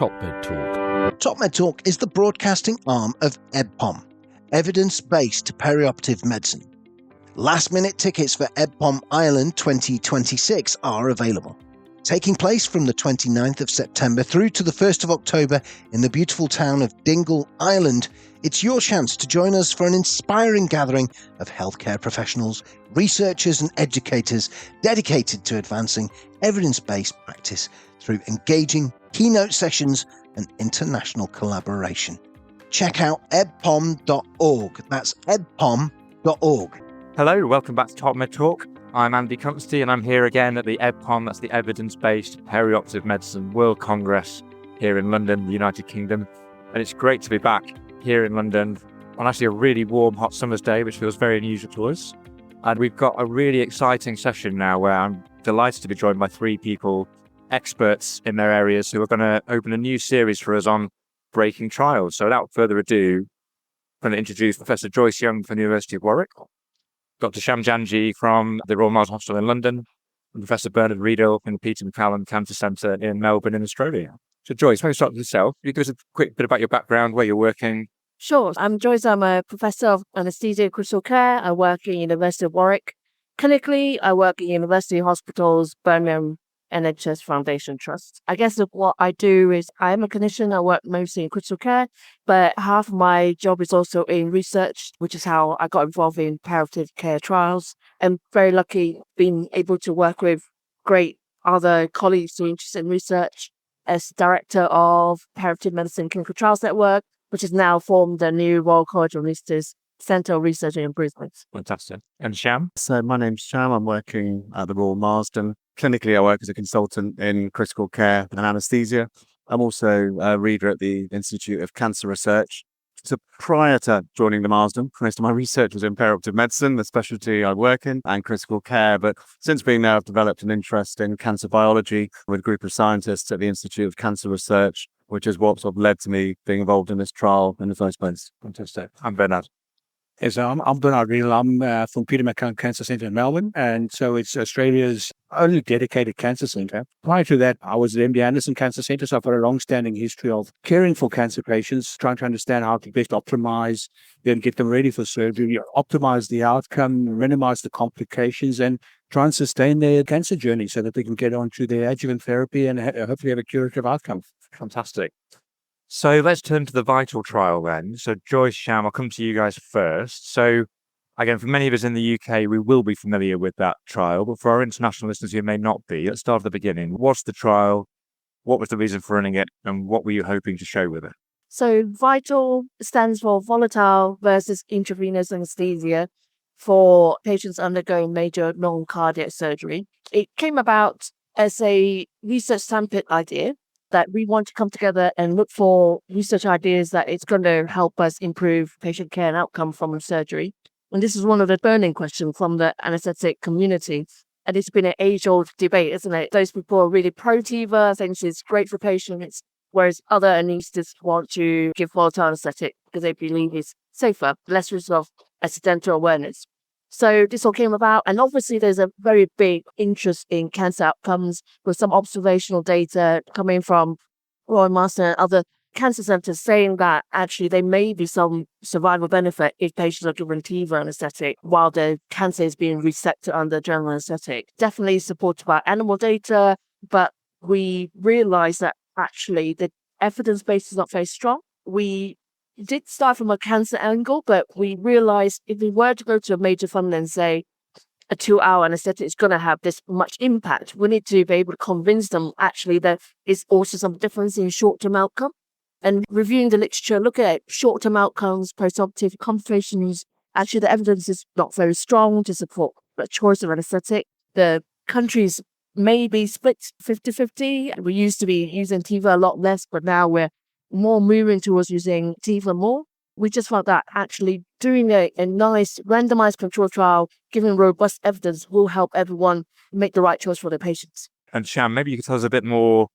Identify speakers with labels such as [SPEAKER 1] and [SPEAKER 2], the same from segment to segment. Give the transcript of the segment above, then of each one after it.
[SPEAKER 1] TopMedTalk.
[SPEAKER 2] TopMedTalk is the broadcasting arm of EBPOM, Evidence Based Perioperative Medicine. Last-minute tickets for EBPOM Ireland 2026 are available. Taking place from the 29th of September through to the 1st of October in the beautiful town of Dingle, Ireland, it's your chance to join us for an inspiring gathering of healthcare professionals, researchers and educators dedicated to advancing evidence-based practice through engaging keynote sessions and international collaboration. Check out ebpom.org. That's ebpom.org.
[SPEAKER 3] Hello, welcome back to TopMedTalk. I'm Andy Cumpstey and I'm here again at the EBPOM, that's the Evidence Based Perioperative Medicine World Congress here in London, the United Kingdom. And it's great to be back here in London on actually a really warm, hot summer's day, which feels very unusual to us. And we've got a really exciting session now where I'm delighted to be joined by three people, experts in their areas, who are going to open a new series for us on breaking trials. So without further ado, I'm going to introduce Professor Joyce Yeung from the University of Warwick, Dr. Jhanji from the Royal Marsden Hospital in London, and Professor Bernhard Riedel from the Peter MacCallum Cancer Centre in Melbourne in Australia. So Joyce, maybe start with yourself. Can you give us a quick bit about your background, where you're working?
[SPEAKER 4] Sure. I'm Joyce. I'm a professor of anaesthesia and critical care. I work at the University of Warwick. Clinically, I work at University Hospitals, Birmingham NHS Foundation Trust. I guess what I do is I am a clinician. I work mostly in critical care, but half of my job is also in research, which is how I got involved in palliative care trials. I'm very lucky being able to work with great other colleagues who are interested in research as director of Palliative Medicine Clinical Trials Network, which has now formed the new Royal College of Anaesthetists Centre of Research and Improvement.
[SPEAKER 3] Fantastic. And Sham?
[SPEAKER 5] So my name's Sham. I'm working at the Royal Marsden. Clinically, I work as a consultant in critical care and anaesthesia. I'm also a reader at the Institute of Cancer Research. So prior to joining the Marsden, most of my research was in perioperative medicine, the specialty I work in, and critical care. But since being there, I've developed an interest in cancer biology with a group of scientists at the Institute of Cancer Research, which is what sort of led to me being involved in this trial in the first place.
[SPEAKER 3] Fantastic. I'm Bernhard.
[SPEAKER 6] Yes, I'm Bernhard Riedel. I'm from Peter MacCallum Cancer Centre in Melbourne, and so it's Australia's only dedicated cancer centre. Prior to that, I was at MD Anderson Cancer Centre, so I've got a long-standing history of caring for cancer patients, trying to understand how to best optimise, then get them ready for surgery, optimise the outcome, minimise the complications, and try and sustain their cancer journey so that they can get on to their adjuvant therapy and hopefully have a curative outcome.
[SPEAKER 3] Fantastic. So let's turn to the VITAL trial then. So Joyce, Sham, I'll come to you guys first. So again, for many of us in the UK, we will be familiar with that trial, but for our international listeners who may not be, let's start at the beginning. What's the trial? What was the reason for running it? And what were you hoping to show with it?
[SPEAKER 4] So VITAL stands for volatile versus intravenous anesthesia for patients undergoing major non-cardiac surgery. It came about as a research scientific idea that we want to come together and look for research ideas that it's going to help us improve patient care and outcome from surgery. And this is one of the burning questions from the anaesthetic community. And it's been an age-old debate, isn't it? Those people are really pro-TIVA, think it's great for patients, whereas other anaesthetists want to give volatile anaesthetic because they believe it's safer, less risk of accidental awareness. So this all came about, and obviously there's a very big interest in cancer outcomes with some observational data coming from Royal Marsden and other cancer centres saying that actually there may be some survival benefit if patients are given TIVA anaesthetic while their cancer is being resected under general anaesthetic. Definitely supported by animal data, but we realised that actually the evidence base is not very strong. We did start from a cancer angle, but we realized if we were to go to a major fund and say a 2-hour anesthetic is going to have this much impact, we need to be able to convince them actually there is also some difference in short-term outcome. And reviewing the literature, look at short-term outcomes, postoperative complications, actually the evidence is not very strong to support the choice of anesthetic. The countries may be split 50-50. We used to be using TIVA a lot less, but now we're more moving towards using TIVA more. We just felt that actually doing a nice randomised control trial, giving robust evidence will help everyone make the right choice for their patients.
[SPEAKER 3] And Sham, maybe you could tell us a bit more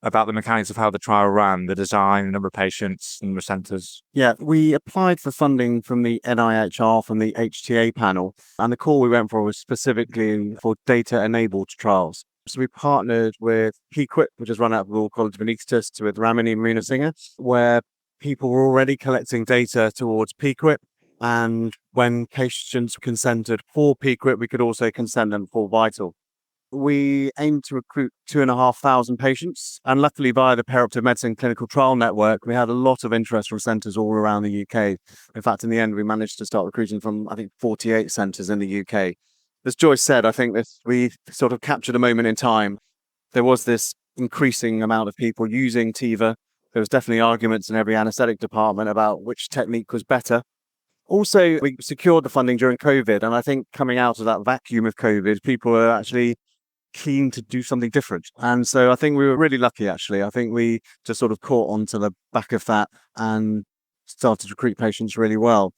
[SPEAKER 3] about the mechanics of how the trial ran, the design, the number of patients, number of centres.
[SPEAKER 5] Yeah, we applied for funding from the NIHR, from the HTA panel, and the call we went for was specifically for data-enabled trials. So we partnered with PQIP, which is run out of the Royal College of Anaesthetists, with Ramini Munasinger, where people were already collecting data towards PQIP. And when patients consented for PQIP, we could also consent them for vital. We aimed to recruit 2,500 patients, and luckily via the Perioperative Medicine Clinical Trial Network, we had a lot of interest from centres all around the UK. In fact, in the end, we managed to start recruiting from, I think, 48 centres in the UK. As Joyce said, I think that we sort of captured a moment in time. There was this increasing amount of people using TIVA. There was definitely arguments in every anaesthetic department about which technique was better. Also, we secured the funding during COVID, and I think coming out of that vacuum of COVID, people were actually keen to do something different. And so I think we were really lucky, actually. I think we just sort of caught onto the back of that and started to recruit patients really well.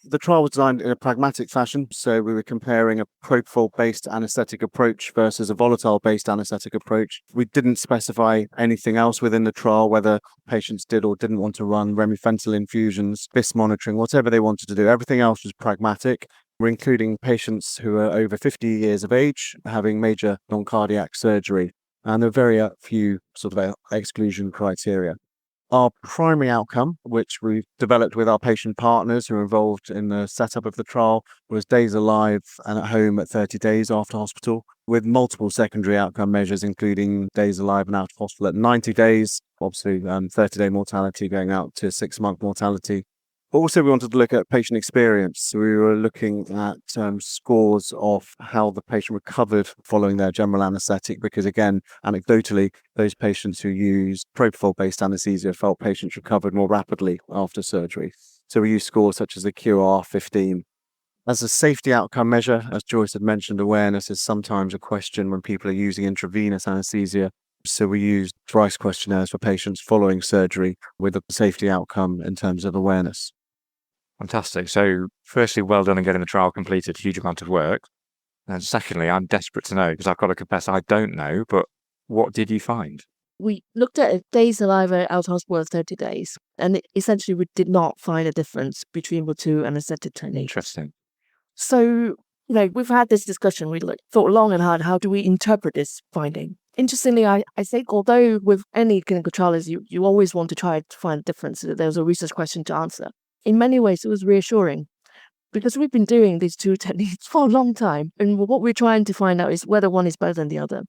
[SPEAKER 5] The trial was designed in a pragmatic fashion, so we were comparing a propofol-based anaesthetic approach versus a volatile-based anaesthetic approach. We didn't specify anything else within the trial, whether patients did or didn't want to run remifentanil infusions, BIS monitoring, whatever they wanted to do. Everything else was pragmatic. We're including patients who are over 50 years of age, having major non-cardiac surgery, and there are very few sort of exclusion criteria. Our primary outcome, which we've developed with our patient partners who are involved in the setup of the trial, was days alive and at home at 30 days after hospital, with multiple secondary outcome measures, including days alive and out of hospital at 90 days, obviously 30-day mortality going out to 6-month mortality. But also we wanted to look at patient experience. So we were looking at scores of how the patient recovered following their general anaesthetic, because again, anecdotally, those patients who used propofol-based anaesthesia felt patients recovered more rapidly after surgery. So we used scores such as the QR15. As a safety outcome measure, as Joyce had mentioned, awareness is sometimes a question when people are using intravenous anaesthesia. So we used thrice questionnaires for patients following surgery with a safety outcome in terms of awareness.
[SPEAKER 3] Fantastic. So firstly, well done on getting the trial completed, huge amount of work. And secondly, I'm desperate to know, because I've got to confess, I don't know, but what did you find?
[SPEAKER 4] We looked at days alive out of hospital at 30 days, and essentially we did not find a difference between the two anaesthetic techniques.
[SPEAKER 3] Interesting.
[SPEAKER 4] So, we've had this discussion. We thought long and hard, how do we interpret this finding? Interestingly, I think although with any clinical trials, you always want to try to find a difference, there's a research question to answer. In many ways, it was reassuring because we've been doing these two techniques for a long time. And what we're trying to find out is whether one is better than the other.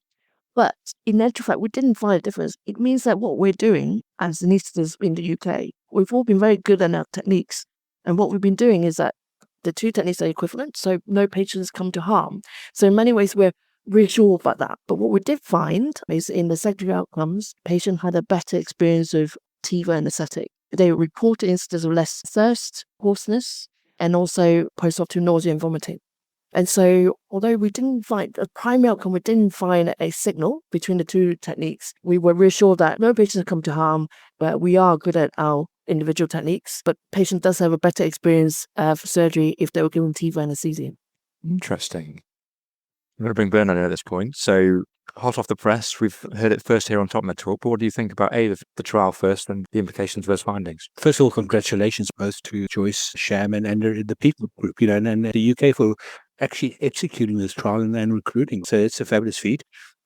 [SPEAKER 4] But in actual fact, we didn't find a difference. It means that what we're doing as anaesthetists in the UK, we've all been very good at our techniques. And what we've been doing is that the two techniques are equivalent, so no patients come to harm. So in many ways, we're reassured about that. But what we did find is in the secondary outcomes, patient had a better experience of TIVA anaesthetic. They reported instances of less thirst, hoarseness, and also postoperative nausea and vomiting. And so, although we didn't find a primary outcome, we didn't find a signal between the two techniques, we were reassured that no patients come to harm, but we are good at our individual techniques. But patient does have a better experience for surgery if they were given TIVA anesthesia.
[SPEAKER 3] Interesting. I'm going to bring Bernhard in at this point. So, hot off the press, we've heard it first here on TopMedTalk, but what do you think about the trial first and the implications of those findings?
[SPEAKER 6] First of all, congratulations both to Joyce, Shaman, and the people group, and the UK for actually executing this trial and recruiting. So it's a fabulous feat.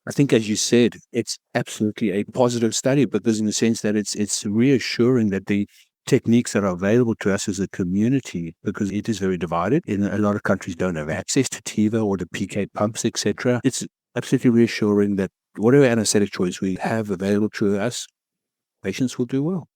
[SPEAKER 6] I think, as you said, it's absolutely a positive study because in the sense that it's reassuring that the techniques that are available to us as a community, because it is very divided. In a lot of countries don't have access to TIVA or the PK pumps, etc. It's absolutely reassuring that whatever anesthetic choice we have available to us, patients will do well.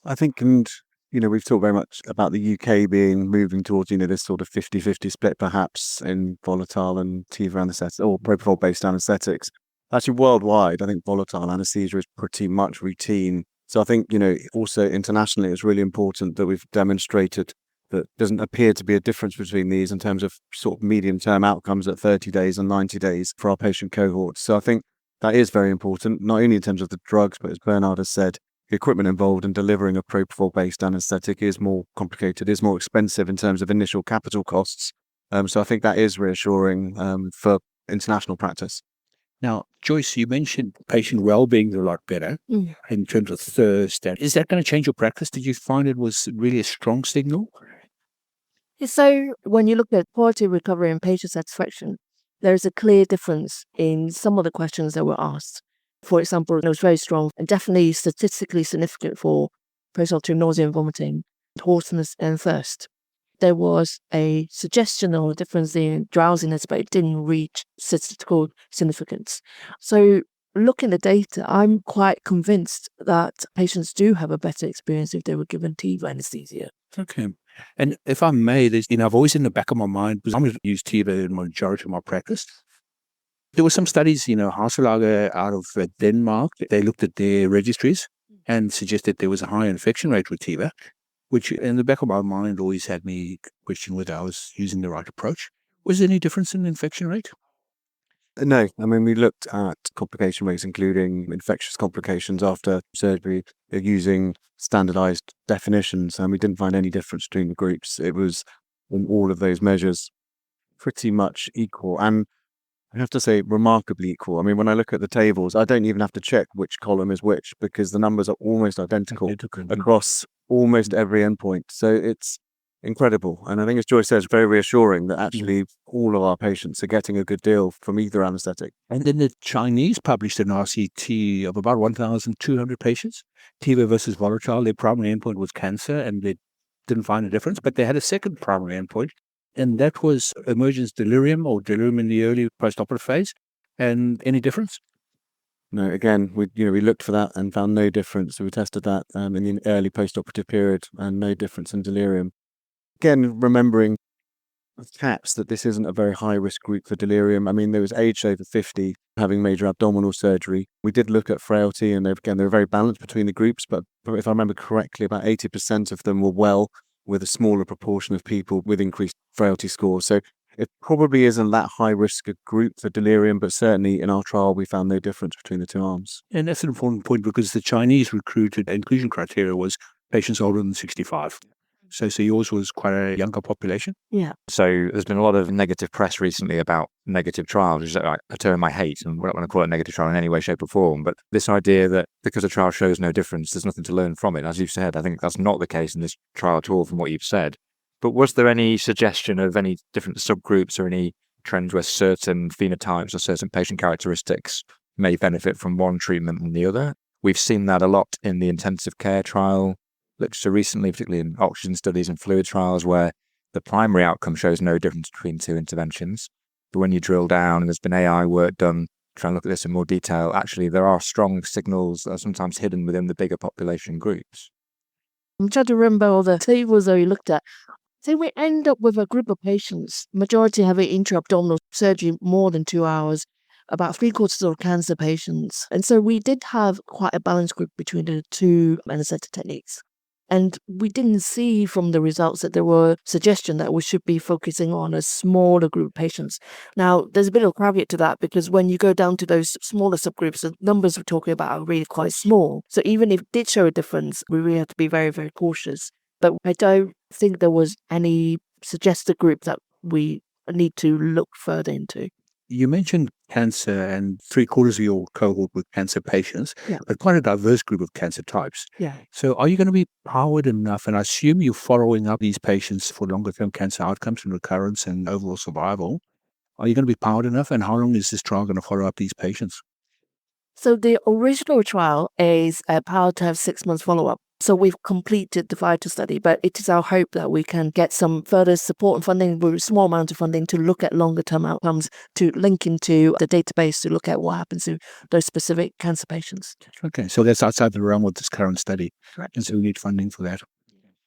[SPEAKER 5] I think, and we've talked very much about the UK moving towards, this sort of 50-50 split perhaps in volatile and TIVA anesthetics or propofol-based anesthetics. Actually, worldwide, I think volatile anesthesia is pretty much routine. So I think, also internationally, it's really important that we've demonstrated that doesn't appear to be a difference between these in terms of sort of medium-term outcomes at 30 days and 90 days for our patient cohorts. So I think that is very important, not only in terms of the drugs, but as Bernhard has said, the equipment involved in delivering a propofol-based anaesthetic is more complicated, is more expensive in terms of initial capital costs. So I think that is reassuring for international practice.
[SPEAKER 6] Now, Joyce, you mentioned patient well-being is a lot better in terms of thirst. Is that going to change your practice? Did you find it was really a strong signal?
[SPEAKER 4] So when you look at quality recovery and patient satisfaction, there's a clear difference in some of the questions that were asked. For example, it was very strong and definitely statistically significant for postoperative nausea and vomiting, hoarseness and thirst. There was a suggestion or a difference in drowsiness, but it didn't reach statistical significance. So looking at the data, I'm quite convinced that patients do have a better experience if they were given TIVA anesthesia.
[SPEAKER 6] Okay. And if I may, there's, I've always in the back of my mind, because I'm going to use TIVA in the majority of my practice. There were some studies, Harselager out of Denmark, they looked at their registries and suggested there was a high infection rate with TIVA, which in the back of my mind always had me question whether I was using the right approach. Was there any difference in infection rate?
[SPEAKER 5] No, I mean, we looked at complication rates, including infectious complications after surgery, using standardized definitions, and we didn't find any difference between the groups. It was, in all of those measures, pretty much equal. And I have to say, remarkably equal. I mean, when I look at the tables, I don't even have to check which column is which, because the numbers are almost identical across almost every endpoint. So it's incredible. And I think, as Joyce says, very reassuring that actually all of our patients are getting a good deal from either anaesthetic.
[SPEAKER 6] And then the Chinese published an RCT of about 1,200 patients, TIVA versus volatile. Their primary endpoint was cancer, and they didn't find a difference, but they had a second primary endpoint, and that was emergence delirium or delirium in the early postoperative phase. And any difference?
[SPEAKER 5] No, again, we looked for that and found no difference. So we tested that in the early postoperative period and no difference in delirium. Again, remembering perhaps that this isn't a very high-risk group for delirium. I mean, there was aged over 50 having major abdominal surgery. We did look at frailty, and they were very balanced between the groups, but if I remember correctly, about 80% of them were well, with a smaller proportion of people with increased frailty scores. So it probably isn't that high-risk a group for delirium, but certainly in our trial, we found no difference between the two arms.
[SPEAKER 6] And that's an important point, because the Chinese recruited inclusion criteria was patients older than 65. So yours was quite a younger population?
[SPEAKER 4] Yeah.
[SPEAKER 3] So there's been a lot of negative press recently about negative trials, which is a term I hate, and we don't want to call it a negative trial in any way, shape or form. But this idea that because a trial shows no difference, there's nothing to learn from it. As you've said, I think that's not the case in this trial at all from what you've said. But was there any suggestion of any different subgroups or any trends where certain phenotypes or certain patient characteristics may benefit from one treatment than the other? We've seen that a lot in the intensive care trial literature recently, particularly in oxygen studies and fluid trials, where the primary outcome shows no difference between two interventions. But when you drill down, and there's been AI work done trying to look at this in more detail, actually there are strong signals that are sometimes hidden within the bigger population groups.
[SPEAKER 4] I'm trying to remember all the tables that we looked at. So we end up with a group of patients, majority having intra-abdominal surgery more than 2 hours, about 3/4 of cancer patients. And so we did have quite a balanced group between the two anesthetic techniques. And we didn't see from the results that there were suggestion that we should be focusing on a smaller group of patients. Now, there's a bit of a caveat to that, because when you go down to those smaller subgroups, the numbers we're talking about are really quite small. So even if it did show a difference, we really have to be very, very cautious. But I don't think there was any suggested group that we need to look further into.
[SPEAKER 6] You mentioned cancer, and 3/4 of your cohort with cancer patients,
[SPEAKER 4] Yeah.
[SPEAKER 6] but quite a diverse group of cancer types.
[SPEAKER 4] Yeah.
[SPEAKER 6] So are you going to be powered enough, and I assume you're following up these patients for longer-term cancer outcomes and recurrence and overall survival? Are you going to be powered enough, and how long is this trial going to follow up these patients?
[SPEAKER 4] So the original trial is powered to have 6 months follow-up. So we've completed the VITAL study, but it is our hope that we can get some further support and funding, with a small amount of funding, to look at longer-term outcomes, to link into the database to look at what happens to those specific cancer patients.
[SPEAKER 6] Okay, so that's outside the realm of this current study.
[SPEAKER 4] Correct.
[SPEAKER 6] And so we need funding for that.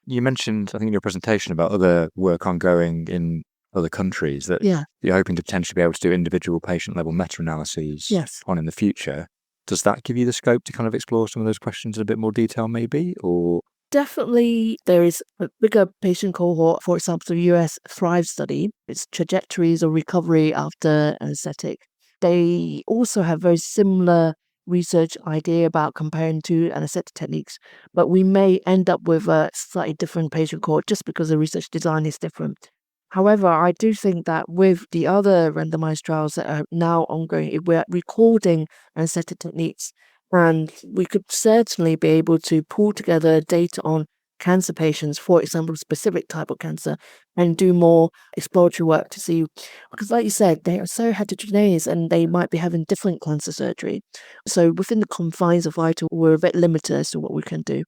[SPEAKER 3] You mentioned, I think in your presentation, about other work ongoing in other countries that
[SPEAKER 4] Yeah.
[SPEAKER 3] you're hoping to potentially be able to do individual patient-level meta-analyses
[SPEAKER 4] Yes.
[SPEAKER 3] on in the future. Does that give you the scope to kind of explore some of those questions in a bit more detail, maybe? Or
[SPEAKER 4] Definitely, there is a bigger patient cohort. For example, the US Thrive study, its trajectories of recovery after anesthetic. They also have very similar research idea about comparing two anesthetic techniques, but we may end up with a slightly different patient cohort just because the research design is different. However, I do think that with the other randomized trials that are now ongoing, if we're recording anesthetic techniques, and we could certainly be able to pull together data on cancer patients, for example, a specific type of cancer, and do more exploratory work to see, because like you said, they are so heterogeneous and they might be having different cancer surgery. So within the confines of Vital, we're a bit limited as to what we can do.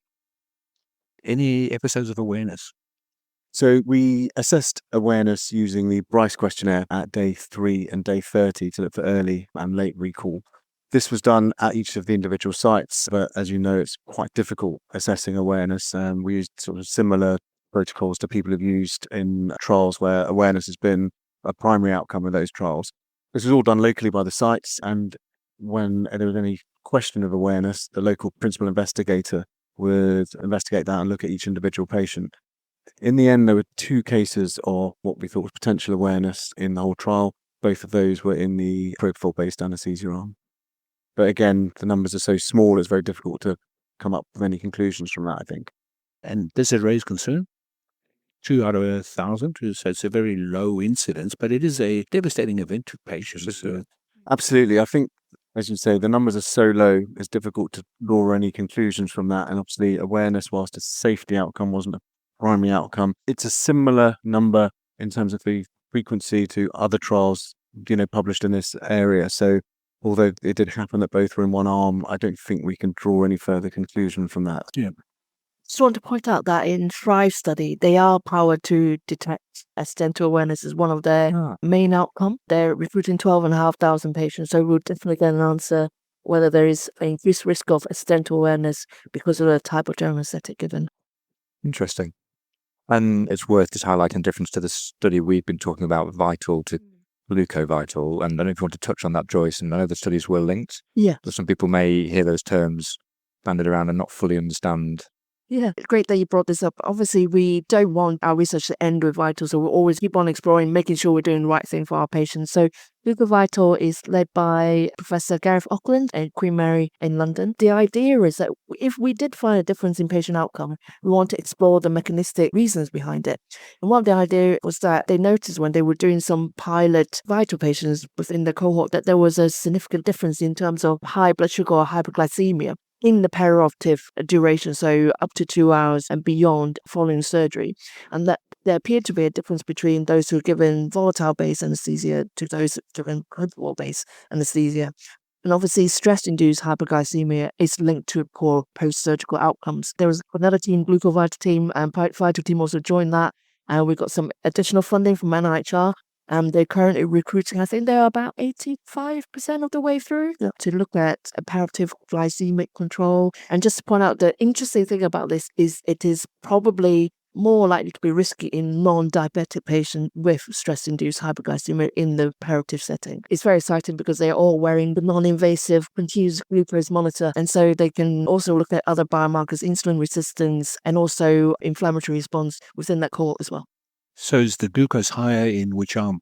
[SPEAKER 6] Any episodes of awareness?
[SPEAKER 5] So we assessed awareness using the Bryce questionnaire at day 3 and day 30 to look for early and late recall. This was done at each of the individual sites, but as you know, it's quite difficult assessing awareness. We used sort of similar protocols to people who've used in trials where awareness has been a primary outcome of those trials. This was all done locally by the sites, and when there was any question of awareness, the local principal investigator would investigate that and look at each individual patient. In the end, there were 2 cases of what we thought was potential awareness in the whole trial. Both of those were in the propofol-based anaesthesia arm. But again, the numbers are so small, it's very difficult to come up with any conclusions from that, I think.
[SPEAKER 6] And does it raise concern? 2 out of 1,000, so it's a very low incidence, but it is a devastating event to patients.
[SPEAKER 5] Absolutely. I think, as you say, the numbers are so low, it's difficult to draw any conclusions from that. And obviously, awareness, whilst a safety outcome wasn't a primary outcome, it's a similar number in terms of the frequency to other trials, published in this area. So although it did happen that both were in one arm, I don't think we can draw any further conclusion from that.
[SPEAKER 6] Yeah.
[SPEAKER 4] Just want to point out that in Thrive study, they are powered to detect accidental awareness as one of their main outcome. They're recruiting 12,500 patients, so we'll definitely get an answer whether there is an increased risk of accidental awareness because of the type of general anesthetic given.
[SPEAKER 3] Interesting. And it's worth just highlighting the difference to the study we've been talking about, Vital to Glucovital. And I don't know if you want to touch on that, Joyce, and I know the studies were linked.
[SPEAKER 4] Yeah.
[SPEAKER 3] But some people may hear those terms banded around and not fully understand.
[SPEAKER 4] Yeah, it's great that you brought this up. Obviously, we don't want our research to end with Vital, so we'll always keep on exploring, making sure we're doing the right thing for our patients. So Glucovital is led by Professor Gareth Auckland at Queen Mary in London. The idea is that if we did find a difference in patient outcome, we want to explore the mechanistic reasons behind it. And one of the idea was that they noticed when they were doing some pilot Vital patients within the cohort that there was a significant difference in terms of high blood sugar or hyperglycemia in the perioperative duration, so up to 2 hours and beyond following surgery. And that there appeared to be a difference between those who were given volatile-based anesthesia to those given propofol-based anesthesia. And obviously, stress-induced hyperglycemia is linked to poor post-surgical outcomes. There was another team, Glucovital team, and Vital team also joined that. And we got some additional funding from NIHR. They're currently recruiting, I think they're about 85% of the way through to look at perioperative glycemic control. And just to point out, the interesting thing about this is it is probably more likely to be risky in non-diabetic patients with stress-induced hyperglycemia in the perioperative setting. It's very exciting because they're all wearing the non-invasive continuous glucose monitor, and so they can also look at other biomarkers, insulin resistance, and also inflammatory response within that cohort as well.
[SPEAKER 6] So is the glucose higher in which arm?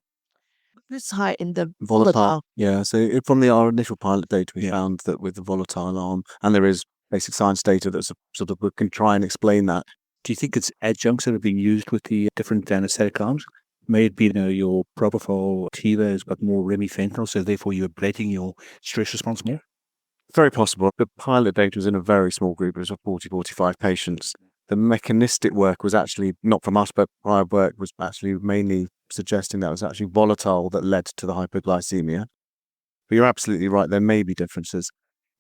[SPEAKER 4] It's high in the
[SPEAKER 5] Volatile. Yeah, so from our initial pilot data, we found that with the volatile arm, and there is basic science data that sort of can try and explain that.
[SPEAKER 6] Do you think it's adjuncts that are being used with the different anesthetic arms? May it be your propofol TIVA has got more remifentanil, so therefore you're ablating your stress response more?
[SPEAKER 5] Very possible. The pilot data was in a very small group. It was 40, 45 patients. The mechanistic work was actually not from us, but prior work was actually mainly suggesting that it was actually volatile that led to the hypoglycemia. But you're absolutely right, there may be differences.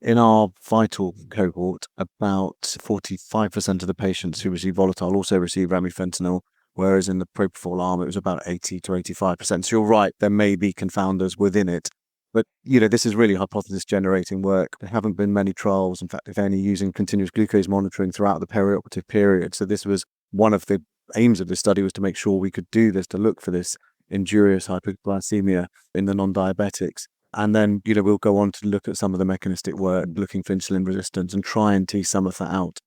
[SPEAKER 5] In our Vital cohort, about 45% of the patients who receive volatile also receive remifentanil, whereas in the propofol arm, it was about 80 to 85%. So you're right, there may be confounders within it. But, this is really hypothesis-generating work. There haven't been many trials, in fact, if any, using continuous glucose monitoring throughout the perioperative period. So this was one of the aims of this study, was to make sure we could do this, to look for this injurious hypoglycemia in the non-diabetics. And then, we'll go on to look at some of the mechanistic work, looking for insulin resistance and try and tease some of that out.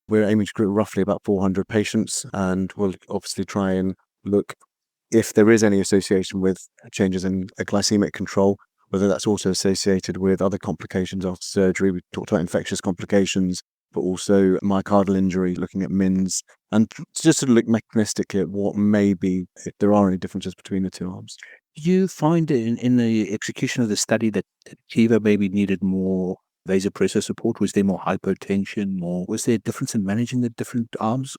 [SPEAKER 5] We're aiming to recruit roughly about 400 patients, and we'll obviously try and look if there is any association with changes in glycemic control, whether that's also associated with other complications after surgery. We talked about infectious complications, but also myocardial injury, looking at MINS, and just to look mechanistically at what may be, if there are any differences between the two arms.
[SPEAKER 6] Do you find in the execution of the study that TIVA maybe needed more vasopressor support? Was there more hypotension? Was there a difference in managing the different arms?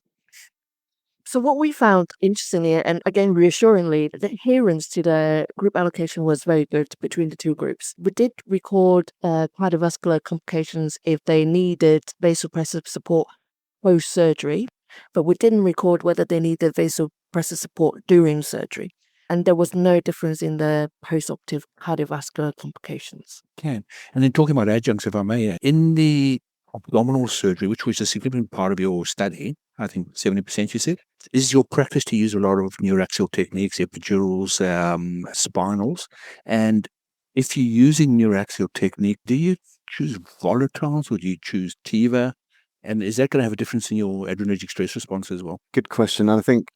[SPEAKER 4] So what we found, interestingly, and again reassuringly, the adherence to the group allocation was very good between the two groups. We did record cardiovascular complications if they needed vasopressor support post-surgery, but we didn't record whether they needed vasopressor support during surgery. And there was no difference in the post-operative cardiovascular complications.
[SPEAKER 6] And then talking about adjuncts, if I may, in the abdominal surgery, which was a significant part of your study, I think 70% you said, is your practice to use a lot of neuraxial techniques, epidurals, spinals? And if you're using neuraxial technique, do you choose volatiles or do you choose TIVA? And is that going to have a difference in your adrenergic stress response as well?
[SPEAKER 5] Good question. And I think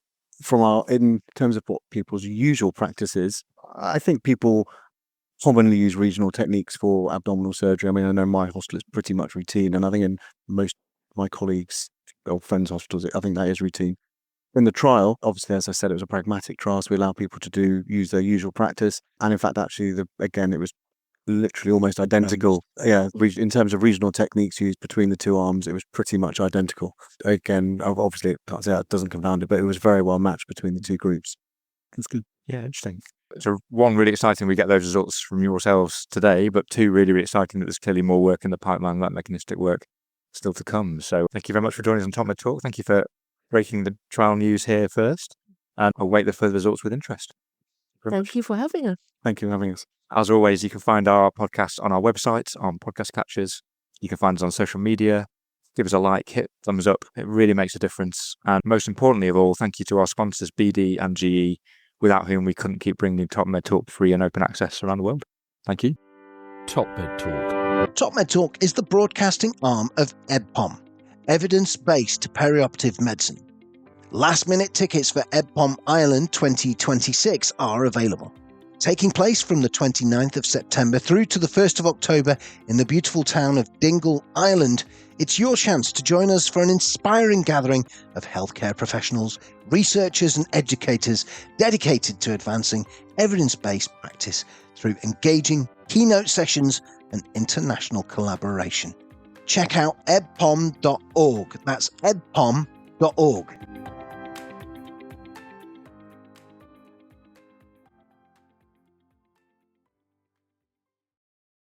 [SPEAKER 5] in terms of what people's usual practice is, I think people commonly use regional techniques for abdominal surgery. I mean, I know my hospital is pretty much routine, and I think in most of my colleagues' or friends' hospitals, I think that is routine. In the trial, obviously, as I said, it was a pragmatic trial, so we allow people to use their usual practice. And in fact, actually, it was literally almost identical. Yeah, in terms of regional techniques used between the two arms, it was pretty much identical. Again, obviously, it doesn't confound it, but it was very well matched between the two groups.
[SPEAKER 6] That's good.
[SPEAKER 3] Yeah, interesting. So one, really exciting we get those results from yourselves today, but two, really, really exciting that there's clearly more work in the pipeline, that mechanistic work still to come. So thank you very much for joining us on TopMedTalk. Thank you for breaking the trial news here first, and I'll wait the further results with interest.
[SPEAKER 4] Thank you for having us.
[SPEAKER 5] Thank you for having us.
[SPEAKER 3] As always, you can find our podcast on our website, on podcast catchers. You can find us on social media. Give us a like, hit thumbs up. It really makes a difference. And most importantly of all, thank you to our sponsors, BD and GE, without whom we couldn't keep bringing TopMedTalk free and open access around the world. Thank you.
[SPEAKER 1] TopMedTalk.
[SPEAKER 2] TopMedTalk is the broadcasting arm of EBPOM, Evidence Based Perioperative Medicine. Last-minute tickets for EBPOM Ireland 2026 are available. Taking place from the 29th of September through to the 1st of October in the beautiful town of Dingle, Ireland, it's your chance to join us for an inspiring gathering of healthcare professionals, researchers and educators dedicated to advancing evidence-based practice through engaging keynote sessions and international collaboration. Check out ebpom.org. That's ebpom.org.